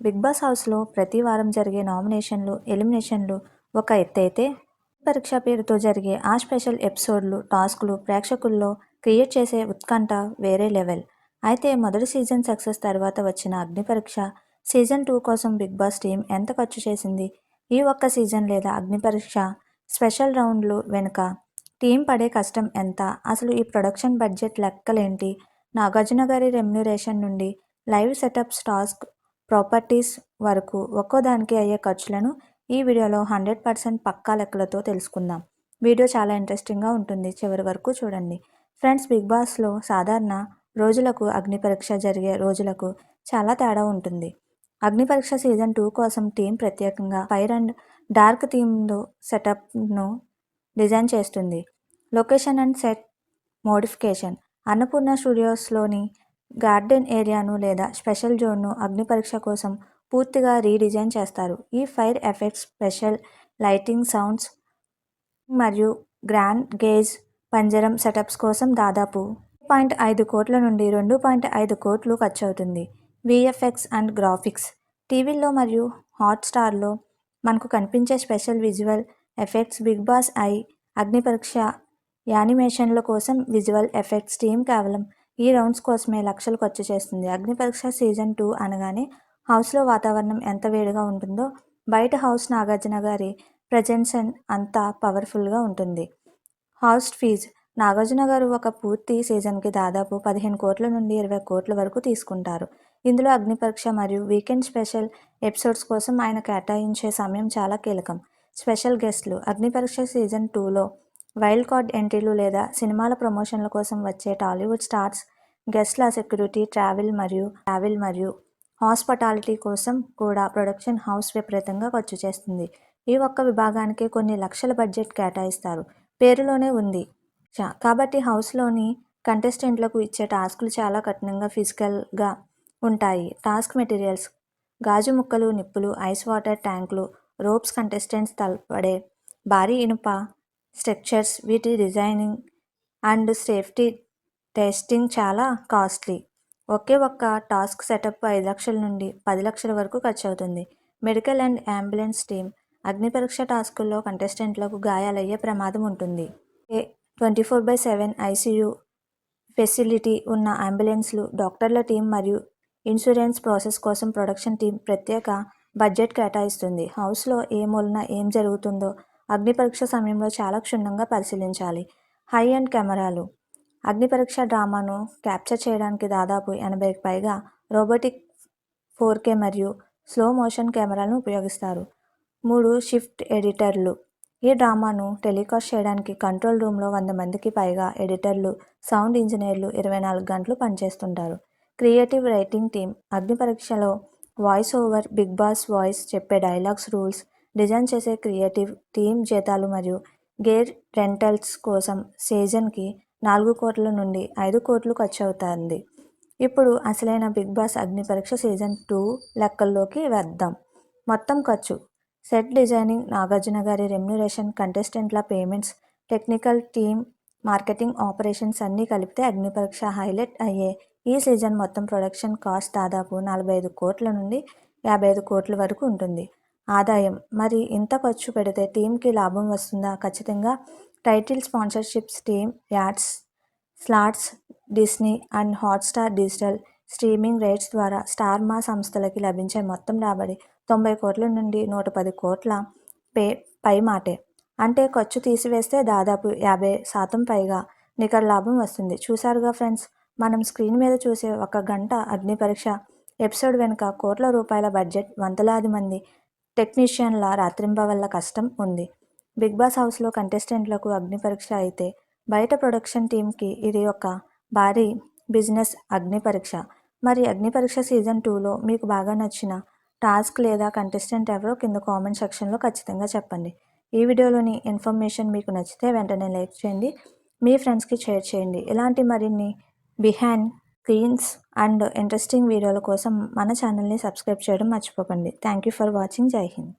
Big boss హౌస్లో ప్రతి వారం జరిగే నామినేషన్లు, ఎలిమినేషన్లు ఒక ఎత్తైతే, పరీక్ష పేరుతో జరిగే ఆ స్పెషల్ ఎపిసోడ్లు, టాస్క్లు ప్రేక్షకుల్లో క్రియేట్ చేసే ఉత్కంఠ వేరే లెవెల్. అయితే మొదటి సీజన్ సక్సెస్ తర్వాత వచ్చిన అగ్ని పరీక్ష సీజన్ 2 కోసం బిగ్ బాస్ టీం ఎంత ఖర్చు చేసింది? ఈ ఒక్క సీజన్ లేదా అగ్ని పరీక్ష స్పెషల్ రౌండ్లు వెనుక టీం పడే కష్టం ఎంత? అసలు ఈ ప్రొడక్షన్ బడ్జెట్ లెక్కలేంటి? నాగార్జున గారి రెమ్యునరేషన్ నుండి లైవ్ సెటప్స్, టాస్క్, ప్రాపర్టీస్ వరకు ఒక్కోదానికి అయ్యే ఖర్చులను ఈ వీడియోలో 100% పక్కా లెక్కలతో తెలుసుకుందాం. వీడియో చాలా ఇంట్రెస్టింగ్గా ఉంటుంది, చివరి వరకు చూడండి. ఫ్రెండ్స్, బిగ్ బాస్లో సాధారణ రోజులకు అగ్ని పరీక్ష జరిగే రోజులకు చాలా తేడా ఉంటుంది. అగ్ని పరీక్ష సీజన్ 2 కోసం టీం ప్రత్యేకంగా ఫైర్ అండ్ డార్క్ థీమ్లో సెటప్ను డిజైన్ చేస్తుంది. Location and set modification: Annapurna స్టూడియోస్లోని గార్డెన్ ఏరియాను లేదా స్పెషల్ జోన్ను అగ్ని పరీక్ష కోసం పూర్తిగా రీడిజైన్ చేస్తారు. ఈ fire effects, special lighting, sounds మరియు గ్రాండ్ గేజ్ పంజరం సెటప్స్ కోసం దాదాపు 2.5 కోట్ల నుండి 2.5 కోట్లు ఖర్చవుతుంది. విఎఫ్ఎక్స్ అండ్ గ్రాఫిక్స్: టీవీల్లో మరియు హాట్స్టార్లో మనకు కనిపించే special visual effects. Bigg Boss Agni Pariksha యానిమేషన్ల కోసం విజువల్ ఎఫెక్ట్స్ టీం కేవలం ఈ రౌండ్స్ కోసమే లక్షలు ఖర్చు చేస్తుంది. అగ్ని పరీక్ష సీజన్ 2 అనగానే హౌస్లో వాతావరణం ఎంత వేడిగా ఉంటుందో, బయట హౌస్ నాగార్జున గారి ప్రజెన్షన్ అంత పవర్ఫుల్గా ఉంటుంది. హౌస్ ఫీజు: నాగార్జున గారు ఒక పూర్తి సీజన్కి దాదాపు 15 కోట్ల నుండి 20 కోట్ల వరకు తీసుకుంటారు. ఇందులో అగ్ని పరీక్ష మరియు వీకెండ్ స్పెషల్ ఎపిసోడ్స్ కోసం ఆయన కేటాయించే సమయం చాలా కీలకం. స్పెషల్ గెస్ట్లు: అగ్ని పరీక్ష సీజన్ 2లో వైల్డ్ కార్డ్ ఎంట్రీలు లేదా సినిమాల ప్రమోషన్ల కోసం వచ్చే టాలీవుడ్ స్టార్స్ గెస్ట్ల సెక్యూరిటీ, ట్రావెల్ మరియు హాస్పిటాలిటీ కోసం కూడా ప్రొడక్షన్ హౌస్ విపరీతంగా ఖర్చు చేస్తుంది. ఈ ఒక్క విభాగానికి కొన్ని లక్షల బడ్జెట్ కేటాయిస్తారు. పేరులోనే ఉంది కాబట్టి హౌస్లోని కంటెస్టెంట్లకు ఇచ్చే టాస్క్లు చాలా కఠినంగా, ఫిజికల్గా ఉంటాయి. టాస్క్ మెటీరియల్స్: గాజు ముక్కలు, నిప్పులు, ఐస్ వాటర్ ట్యాంకులు, రోప్స్, కంటెస్టెంట్స్ తలపడే భారీ ఇనుప స్ట్రక్చర్స్. వీటి డిజైనింగ్ అండ్ సేఫ్టీ టెస్టింగ్ చాలా కాస్ట్లీ. ఒకే ఒక్క టాస్క్ సెటప్ 5 లక్షల నుండి 10 లక్షల వరకు ఖర్చవుతుంది. మెడికల్ అండ్ అంబులెన్స్ టీమ్: అగ్ని పరీక్ష టాస్కుల్లో కంటెస్టెంట్లకు గాయాలయ్యే ప్రమాదం ఉంటుంది. 24/7 ఐసీయూ ఫెసిలిటీ ఉన్న అంబులెన్స్లు, డాక్టర్ల టీం మరియు ఇన్సూరెన్స్ ప్రాసెస్ కోసం ప్రొడక్షన్ టీం ప్రత్యేక బడ్జెట్ కేటాయిస్తుంది. హౌస్లో ఏ మూలన ఏం జరుగుతుందో అగ్ని పరీక్ష సమయంలో చాలా క్షుణ్ణంగా పరిశీలించాలి. హై అండ్ కెమెరాలు: అగ్ని పరీక్ష డ్రామాను క్యాప్చర్ చేయడానికి దాదాపు 80కి పైగా రోబోటిక్ 4K మరియు స్లో మోషన్ కెమెరాలను ఉపయోగిస్తారు. 3 షిఫ్ట్ ఎడిటర్లు: ఈ డ్రామాను టెలికాస్ట్ చేయడానికి కంట్రోల్ రూమ్లో 100 మందికి పైగా ఎడిటర్లు, సౌండ్ ఇంజనీర్లు 24 గంటలు పనిచేస్తుంటారు. క్రియేటివ్ రైటింగ్ టీం: అగ్ని పరీక్షలో voice over, Bigg Boss voice చెప్పే డైలాగ్స్, రూల్స్ డిజైన్ చేసే క్రియేటివ్ టీం జీతాలు మరియు గేర్ రెంటల్స్ కోసం సీజన్కి 4 కోట్ల నుండి 5 కోట్లు ఖర్చవుతుంది. ఇప్పుడు అసలైన బిగ్ బాస్ అగ్ని పరీక్ష సీజన్ 2 లెక్కల్లోకి వేద్దాం. మొత్తం ఖర్చు: సెట్ డిజైనింగ్, నాగార్జున గారి రెమ్యునరేషన్, కంటెస్టెంట్ల payments, technical team, marketing, operations అన్నీ కలిపితే అగ్ని పరీక్ష హైలైట్ అయ్యే ఈ సీజన్ మొత్తం ప్రొడక్షన్ కాస్ట్ దాదాపు 45 కోట్ల నుండి 55 కోట్ల వరకు ఉంటుంది. ఆదాయం: మరి ఇంత ఖర్చు పెడితే టీంకి లాభం వస్తుందా? ఖచ్చితంగా. Title sponsorships, team ads, slots, Disney and Hotstar digital streaming rights ద్వారా స్టార్ మా సంస్థలకి లభించే మొత్తం రాబడి 90 కోట్ల నుండి 110 కోట్ల పై మాటే. అంటే ఖర్చు తీసివేస్తే దాదాపు 50% పైగా నికర లాభం వస్తుంది. చూసారుగా ఫ్రెండ్స్, మనం స్క్రీన్ మీద చూసే 1 గంట అగ్ని పరీక్ష ఎపిసోడ్ వెనుక కోట్ల రూపాయల బడ్జెట్, వందలాది మంది టెక్నీషియన్ల రాత్రింబవళ్ల కష్టం ఉంది. బిగ్ బాస్ హౌస్లో కంటెస్టెంట్లకు అగ్ని పరీక్ష అయితే, బయట ప్రొడక్షన్ టీంకి ఇది ఒక భారీ బిజినెస్ అగ్ని పరీక్ష. మరి అగ్ని పరీక్ష సీజన్ 2లో మీకు బాగా నచ్చిన టాస్క్ లేదా కంటెస్టెంట్ ఎవరో కింద కామెంట్ సెక్షన్లో ఖచ్చితంగా చెప్పండి. ఈ వీడియోలోని ఇన్ఫర్మేషన్ మీకు నచ్చితే వెంటనే లైక్ చేయండి, మీ ఫ్రెండ్స్కి షేర్ చేయండి. ఇలాంటి మరిన్ని బిహైండ్ స్క్రీన్స్ అండ్ ఇంట్రెస్టింగ్ వీడియోల కోసం మన ఛానల్ని సబ్స్క్రైబ్ చేయడం మర్చిపోకండి. Thank you for watching. జై హింద్.